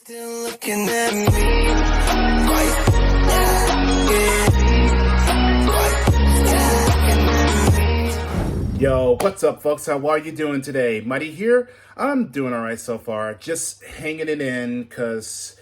Still looking at me. Yo, what's up, folks? How are you doing today? Mighty here. I'm doing alright so far. Just hanging it in because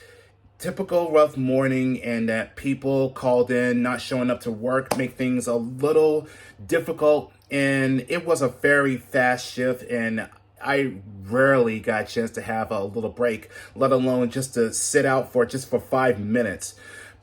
typical rough morning, and that people called in not showing up to work make things a little difficult. And it was a very fast shift, and I rarely got a chance to have a little break, let alone just to sit out for 5 minutes.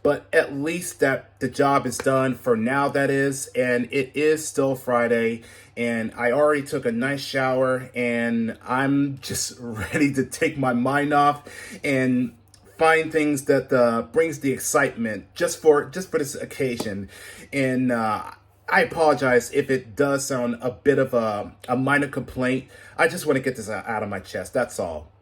But at least that the job is done for now, that is, and it is still Friday, and I already took a nice shower, and I'm just ready to take my mind off and find things that brings the excitement just for this occasion. And I apologize if it does sound a bit of a minor complaint. I just want to get this out of my chest, that's all.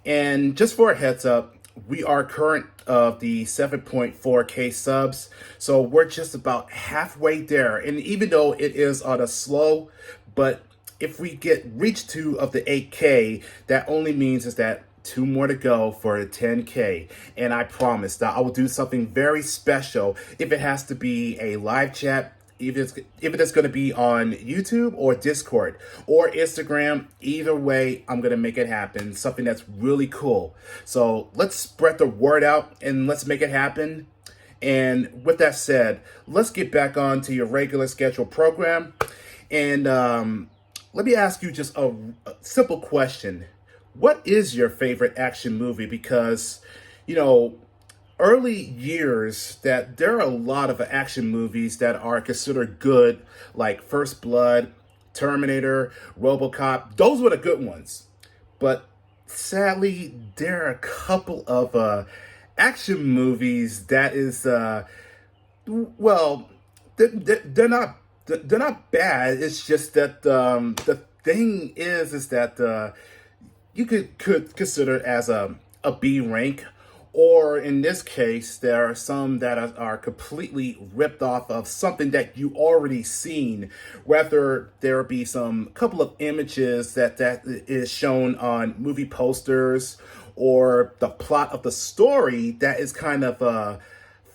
And just for a heads up, we are current of the 7.4K subs, so we're just about halfway there. And even though it is on a slow, but if we reach 2 of the 8K, that only means is that 2 more to go for the 10K. And I promise that I will do something very special. If it has to be a live chat, if it's going to be on YouTube or Discord or Instagram, either way, I'm going to make it happen. Something that's really cool. So let's spread the word out and let's make it happen. And with that said, let's get back on to your regular scheduled program. And let me ask you just a simple question. What is your favorite action movie? Because, early years, that there are a lot of action movies that are considered good, like First Blood, Terminator, RoboCop. Those were the good ones. But sadly, there are a couple of action movies that is, well, they're not bad. It's just that the thing is that you could consider it as a B rank. Or in this case, there are some that are completely ripped off of something that you already seen. Whether there be some couple of images that is shown on movie posters, or the plot of the story that is kind of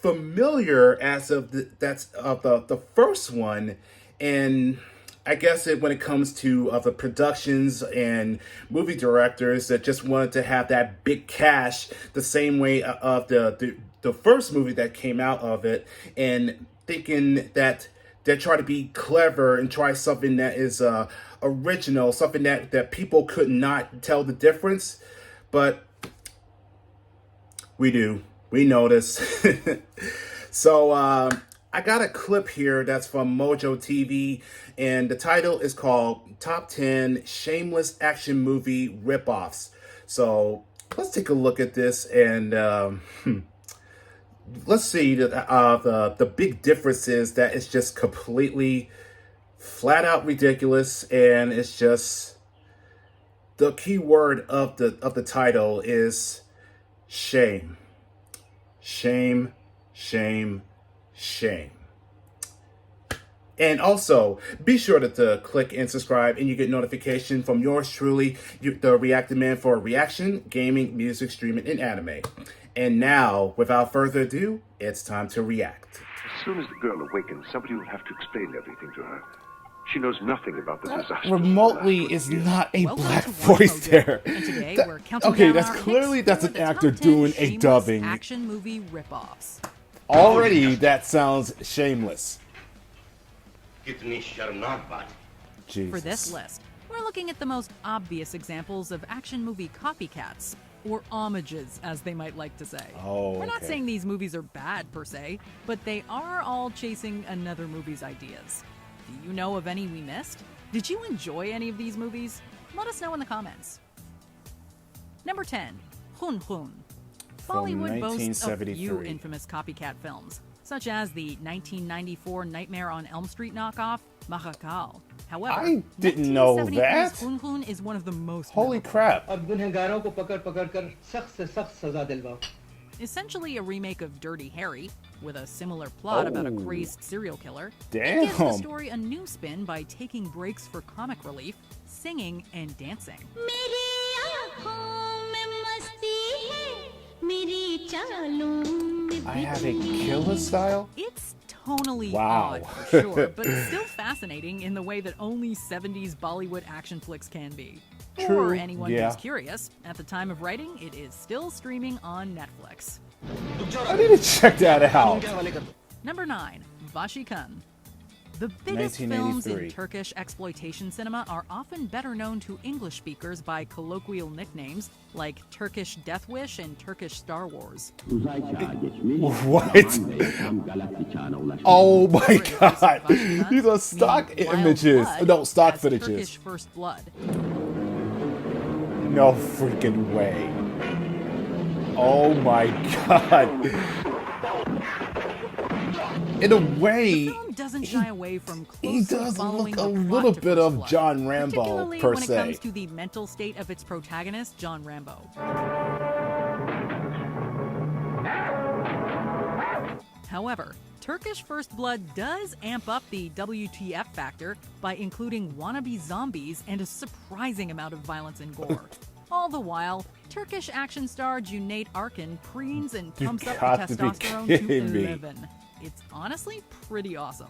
familiar as of the first one. And I guess when it comes to the productions and movie directors that just wanted to have that big cash the same way of the first movie that came out of it, and thinking that they try to be clever and try something that is original, something that people could not tell the difference. But we do. We notice. So I got a clip here that's from Mojo TV, and the title is called Top 10 Shameless Action Movie Ripoffs. So let's take a look at this, and let's see the big difference is that it's just completely flat out ridiculous, and it's just the key word of the title is shame. Shame, shame, shame. And also, be sure to click and subscribe, and you get notification from yours truly, the Reactor Man, for reaction, gaming, music, streaming, and anime. And now, without further ado, it's time to react. As soon as the girl awakens, somebody will have to explain everything to her. She knows nothing about the disaster. Remotely is not a black voice there. And today we're counting Okay, down that's our clearly picks that's for an the actor top 10 doing a shameless dubbing. action movie ripoffs. Already, that sounds shameless. Jesus. For this list, we're looking at the most obvious examples of action movie copycats, or homages, as they might like to say. Oh, We're not okay. saying these movies are bad per se, but they are all chasing another movie's ideas. Do you know of any we missed? Did you enjoy any of these movies? Let us know in the comments. Number 10, Hun Hun. Bollywood boasts a few 1973. infamous copycat films, such as the 1994 Nightmare on Elm Street knockoff, Mahakal. However, I didn't know 1973's that. Hun Hun is one of the most Holy memorable. crap. अब गुनहगारों को पकड़ कर सख्त से सख्त सजा दिलवाओ. Essentially a remake of Dirty Harry, with a similar plot about a Oh. crazed serial killer. Damn. It gives the story a new spin by taking breaks for comic relief, singing, and dancing. मेरी आँखों में मस्ती है I have a killer style? It's tonally Wow. odd for sure, but still fascinating in the way that only 70s Bollywood action flicks can be. True, For anyone yeah. who's curious, at the time of writing, it is still streaming on Netflix. I need to check that out. Number 9, Vashikhan. The biggest films in 1983. Turkish exploitation cinema are often better known to English speakers by colloquial nicknames like Turkish Death Wish and Turkish Star Wars. What? Oh my god. These are stock mean Wild images. Blood No, stock as footages. Turkish First Blood. No freaking way. Oh my god. In a way, The film doesn't shy away from he closely does following look a the plot little to bit First of Blood, John Rambo, particularly per when it se. comes to the mental state of its protagonist, John Rambo. However, Turkish First Blood does amp up the WTF factor by including wannabe zombies and a surprising amount of violence and gore. All the while, Turkish action star Cüneyt Arkın preens and You pumps up got the to be testosterone to kidding me. 11. It's honestly pretty awesome.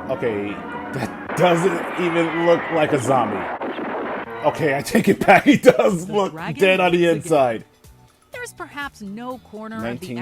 Okay, that doesn't even look like a zombie. Okay, I take it back. He does The look dragon dead on the lives again. inside. There's perhaps no corner of the exploitation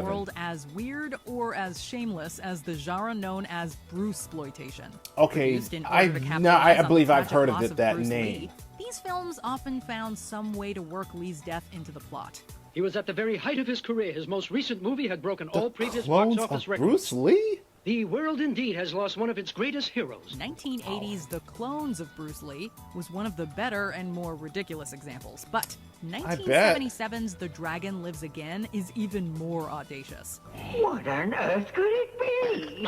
1977. world as weird or as shameless as the genre known as Bruceploitation. Okay, Produced in order I to no, capitalize I on the believe I've tragic heard of loss it. That Bruce name. Lee, these films often found some way to work Lee's death into the plot. He was at the very height of his career. His most recent movie had broken all previous Clones box office of records. Bruce Lee? The world indeed has lost one of its greatest heroes. 1980's The Clones of Bruce Lee was one of the better and more ridiculous examples, but 1977's The Dragon Lives Again is even more audacious. What on earth could it be?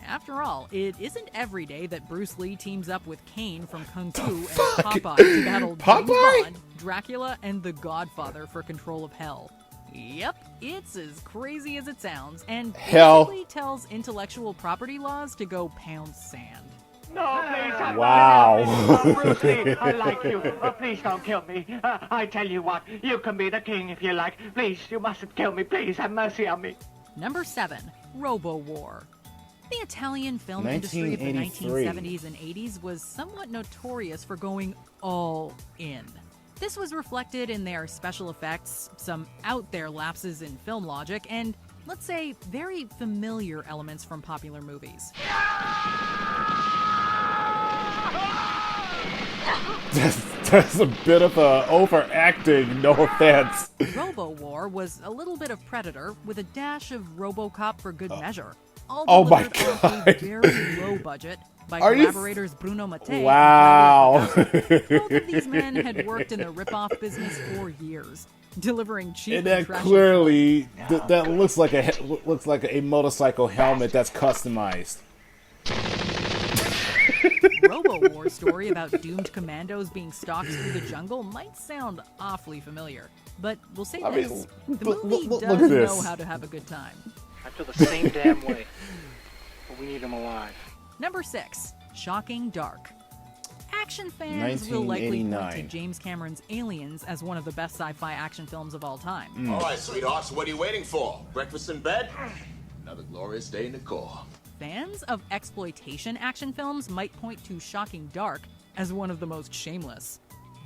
After all, it isn't every day that Bruce Lee teams up with Kane from Kung Fu and Popeye to battle James Popeye? Bond, Dracula, and the Godfather for control of Hell. Yep, it's as crazy as it sounds, and Hell. basically tells intellectual property laws to go pound sand. No, please, Wow. Bruce Lee, I like you. Please don't kill me. I tell you what, you can be the king if you like. Please, you mustn't kill me. Please, have mercy on me. Number 7, Robo-War. The Italian film industry of the 1983. 1970s and 80s was somewhat notorious for going all in. This was reflected in their special effects, some out-there lapses in film logic, and, let's say, very familiar elements from popular movies. That's a bit of a overacting, no offense. Robo-War was a little bit of Predator with a dash of RoboCop for good measure. All Oh my delivered on a God. very low budget by Are you collaborators Bruno Mattei Wow. and Claudio Fragasso. Both of these men had worked in the rip-off business for years, delivering cheap And and that trashy clearly, that looks like a motorcycle helmet that's customized. Robo-War story about doomed commandos being stalked through the jungle might sound awfully familiar, but we'll say I mean, this: the look- movie look- does look at this. know how to have a good time. I feel the same damn way. But we need him alive. Number 6, Shocking Dark. Action fans will likely point to 1989. James Cameron's Aliens as one of the best sci-fi action films of all time. All right, sweethearts, what are you waiting for? Breakfast in bed? Another glorious day in the Corps. Fans of exploitation action films might point to Shocking Dark as one of the most shameless.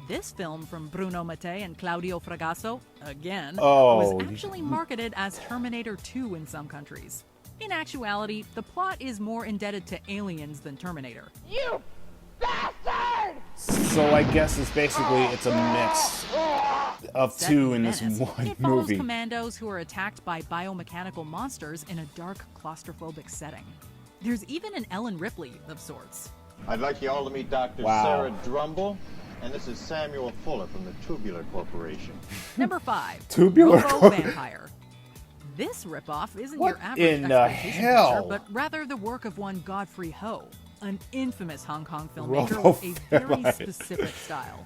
This film from Bruno Mattei and Claudio Fragasso, again, Oh. was actually marketed as Terminator 2 in some countries. In actuality, the plot is more indebted to Aliens than Terminator. You bastard! So I guess it's a mix of Set two in this Venice, one it follows movie. commandos who are attacked by biomechanical monsters in a dark, claustrophobic setting. There's even an Ellen Ripley of sorts. I'd like you all to meet Dr. Wow. Sarah Drumble, and this is Samuel Fuller from the Tubular Corporation. Number 5, Tubular Robo Vampire. This ripoff isn't What your average in the exploitation hell? picture, but rather the work of one Godfrey Ho, an infamous Hong Kong filmmaker Robo with a very Vampire. specific style.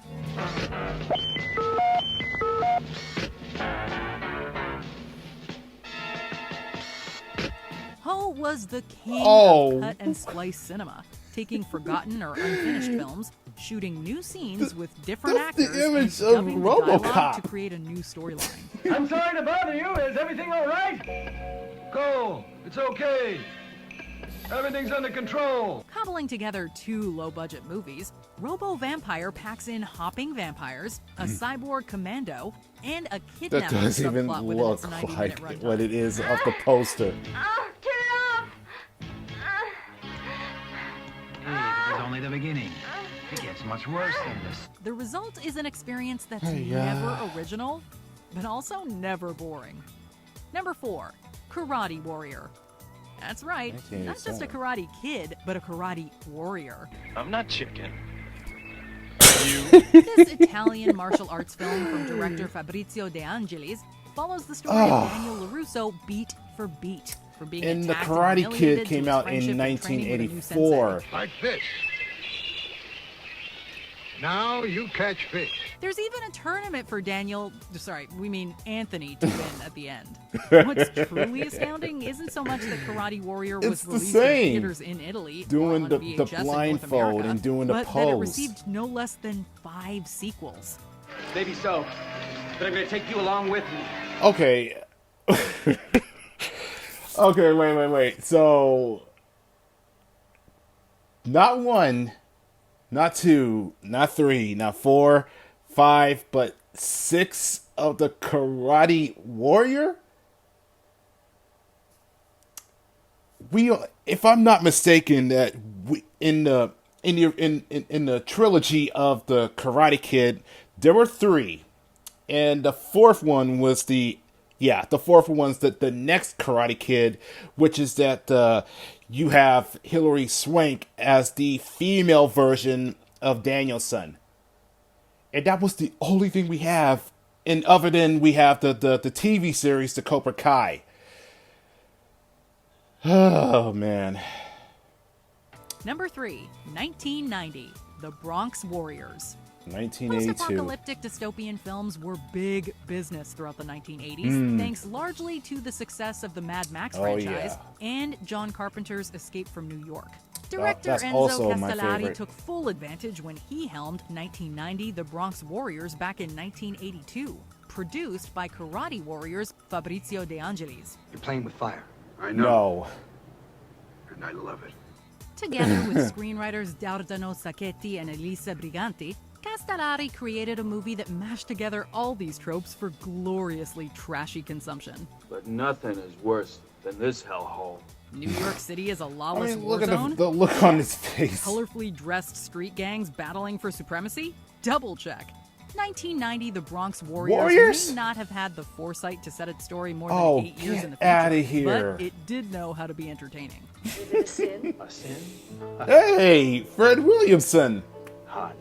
Ho was the king Oh. of cut and splice cinema, taking forgotten or unfinished films, shooting new scenes with different that's the actors image and of dubbing the dialogue RoboCop. to create a new storyline. I'm sorry to bother you. Is everything all right? Cole, it's okay. Everything's under control. Cobbling together 2 low-budget movies, Robo Vampire packs in hopping vampires, a cyborg commando, and a That kidnapping doesn't even subplot within its look 90-minute like runtime. what it is off the poster. It's only the beginning. It gets much worse than this. The result is an experience that's Hey-ya. never original, but also never boring. Number 4, Karate Warrior. That's right, not just a 1987. karate kid, but a karate warrior. I'm not chicken. This Italian martial arts film from director Fabrizio De Angelis follows the story of Daniel LaRusso beat for beat. From being And The attacked and Karate humiliated Kid to came his out friendship in and training with a new 1984. sensei. Like this. Now you catch fish. There's even a tournament for Anthony to win at the end. What's truly astounding isn't so much that Karate Warrior was It's the released in same. theaters in Italy, Doing or on the VHS in North blindfold America, and doing the but that it pose. received no less than 5 sequels. Maybe so, but I'm going to take you along with me. Okay. Okay, wait. So, not 1, not 2, not 3, not 4, 5, but 6 of the Karate Warrior? If I'm not mistaken, that in the trilogy of the Karate Kid, there were 3, and the fourth one was the next Karate Kid, which is that you have Hilary Swank as the female version of Danielson, and that was the only thing we have, and other than we have the TV series, the Cobra Kai. Oh man. Number 3, 1990, The Bronx Warriors. 1982. Post-apocalyptic dystopian films were big business throughout the 1980s, thanks largely to the success of the Mad Max franchise and John Carpenter's Escape from New York. Director that's Enzo also my Castellari favorite. took full advantage when he helmed 1990 The Bronx Warriors back in 1982, produced by Karate Warriors Fabrizio De Angelis. You're playing with fire. I know, No. and I love it. Together with screenwriters Dardano Sacchetti and Elisa Briganti, Castellari created a movie that mashed together all these tropes for gloriously trashy consumption. But nothing is worse than this hellhole. New York City is a I lawless mean, war look at zone? the look on his face. Colorfully dressed street gangs battling for supremacy? Double check. 1990 The Bronx Warriors may not have had the foresight to set its story more than 8 years in the future, outta here. but it did know how to be entertaining. Is it a sin? A sin? Hey, Fred Williamson. Hardly.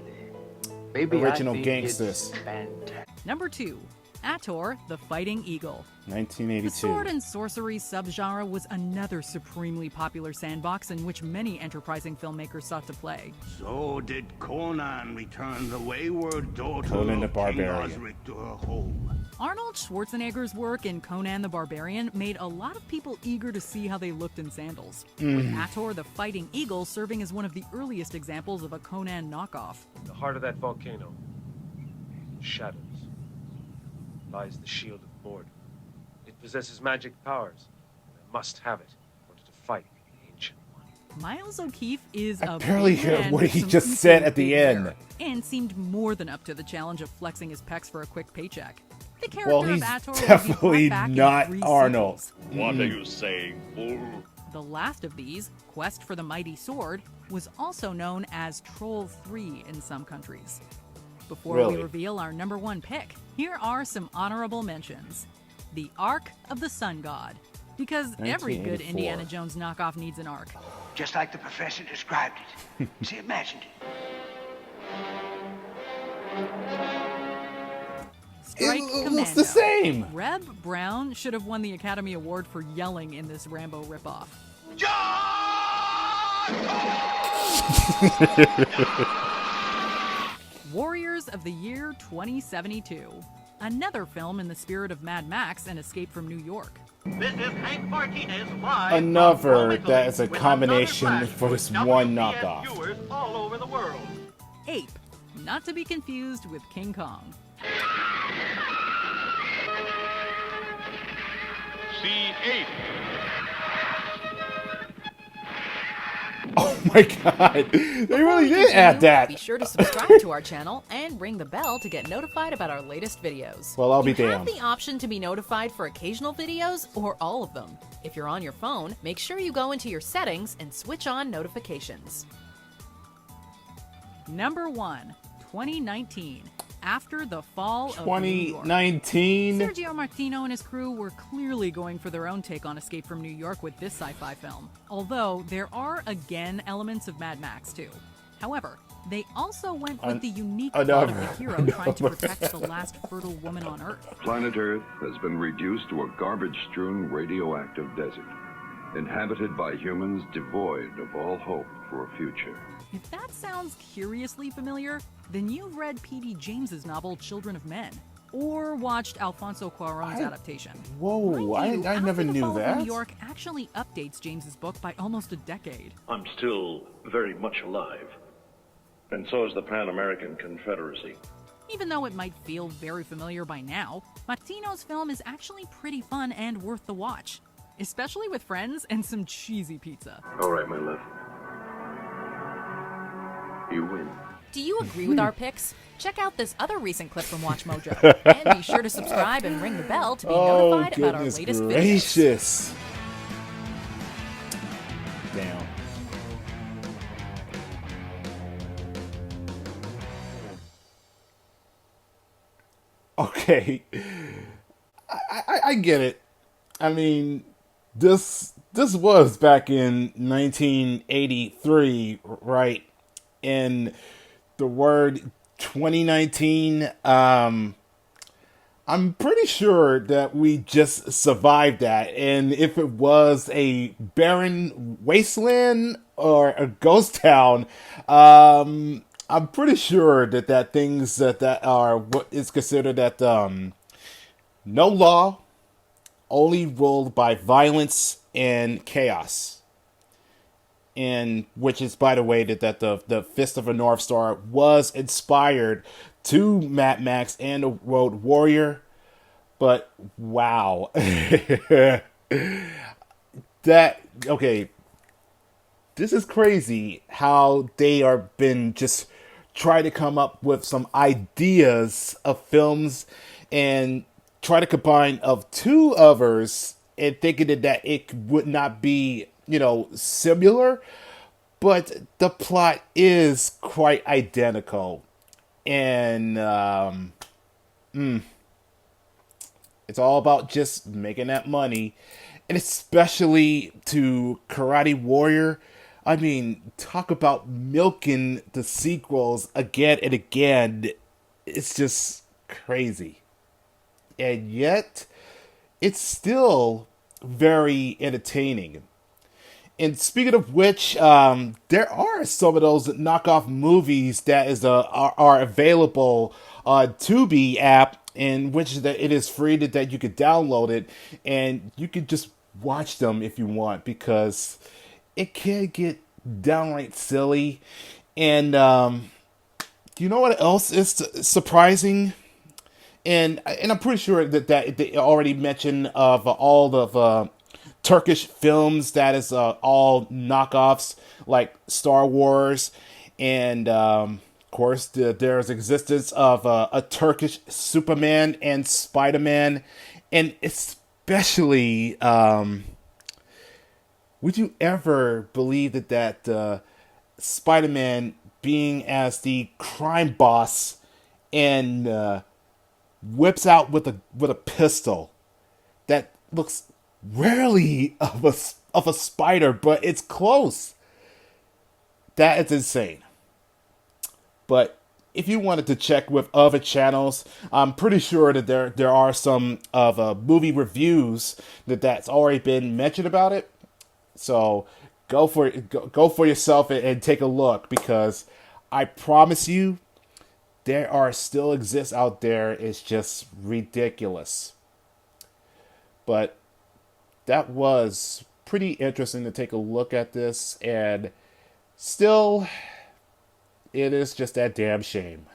Maybe Original I think gangsters. It's fantastic. Number 2, Ator, the Fighting Eagle. The 1982. sword and sorcery subgenre was another supremely popular sandbox in which many enterprising filmmakers sought to play. So did Conan return the wayward daughter Conan the of Barbarian. King Osric to her home. Arnold Schwarzenegger's work in Conan the Barbarian made a lot of people eager to see how they looked in sandals, with Ator the Fighting Eagle serving as one of the earliest examples of a Conan knockoff. The heart of that volcano, shadows, lies the shield of Mord. It possesses magic powers, and I must have it in order to fight the Ancient One. Miles O'Keefe is I a barely big heard man what with he some just equally said at the big end. hair, and seemed more than up to the challenge of flexing his pecs for a quick paycheck. The character Well, of he's Ator will be definitely brought back in not 3 Arnold. sequels. What are you saying, fool? The last of these, Quest for the Mighty Sword, was also known as Troll 3 in some countries. Before Really? we reveal our number 1 pick, here are some honorable mentions. The Ark of the Sun God, because every good 1984. Indiana Jones knockoff needs an arc. Just like the professor described it. She imagined it. Strike It Commando. looks the same. Reb Brown should have won the Academy Award for yelling in this Rambo ripoff. Warriors of the Year 2072. Another film in the spirit of Mad Max and Escape from New York. This is Hank Martinez live. Another that is a combination for this one knockoff. Viewers all over the world. Ape, not to be confused with King Kong. See Ape. Oh my god, they really did add that. Be sure to subscribe to our channel and ring the bell to get notified about our latest videos. Well, I'll be You damned. have the option to be notified for occasional videos or all of them. If you're on your phone, make sure you go into your settings and switch on notifications. Number 1, 2019. After the fall of New York. 2019. Sergio Martino and his crew were clearly going for their own take on Escape from New York with this sci-fi film, although there are again elements of Mad Max too. However, they also went with the unique plot of the hero trying to protect the last fertile woman on Earth. Planet Earth has been reduced to a garbage-strewn radioactive desert, inhabited by humans devoid of all hope for a future. If that sounds curiously familiar, then you've read P.D. James's novel Children of Men, or watched Alfonso Cuarón's adaptation. Whoa, I never knew After the Fall of that. New York actually updates James's book by almost a decade. I'm still very much alive. And so is the Pan American Confederacy. Even though it might feel very familiar by now, Martino's film is actually pretty fun and worth the watch, especially with friends and some cheesy pizza. All right, my love. You win. Do you agree with our picks? Check out this other recent clip from Watch Mojo, and be sure to subscribe and ring the bell to be notified about our latest videos. Gracious. Damn. Okay, I get it. I mean, this was back in 1983, right? And the word 2019, I'm pretty sure that we just survived that. And if it was a barren wasteland or a ghost town, I'm pretty sure that things that are what is considered that no law, only ruled by violence and chaos. And which is, by the way, that the Fist of a North Star was inspired to Mad Max and the Road Warrior. But wow. Okay. This is crazy how they are been just trying to come up with some ideas of films and try to combine of two others and thinking that it would not be, similar, but the plot is quite identical. And it's all about just making that money. And especially to Karate Warrior, I mean, talk about milking the sequels again and again. It's just crazy. And yet, it's still very entertaining. And speaking of which, there are some of those knockoff movies that are available on Tubi app, in which that it is free that you could download it and you could just watch them if you want, because it can get downright silly. And you know what else is surprising? And I'm pretty sure that they already mentioned of all of Turkish films that is all knockoffs like Star Wars, and of course there's existence of a Turkish Superman and Spider-Man, and especially would you ever believe that Spider-Man being as the crime boss and whips out with a pistol that looks rarely of a spider, but it's close. That is insane. But if you wanted to check with other channels, I'm pretty sure that there are some of movie reviews that's already been mentioned about it. So go for yourself and take a look, because I promise you, there are still exists out there. It's just ridiculous. But that was pretty interesting to take a look at this, and still It is just that damn shame.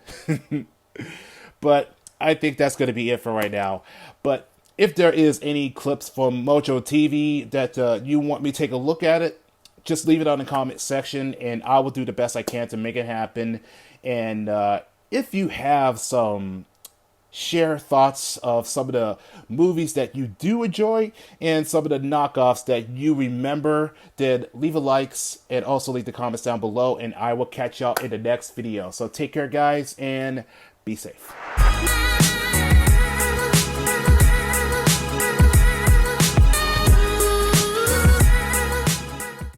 But I think that's going to be it for right now. But if there is any clips from Mojo TV that you want me to take a look at it, just leave it on the comment section, and I will do the best I can to make it happen. And if you have some share thoughts of some of the movies that you do enjoy and some of the knockoffs that you remember, then leave a likes and also leave the comments down below, and I will catch y'all in the next video. So take care, guys, and be safe.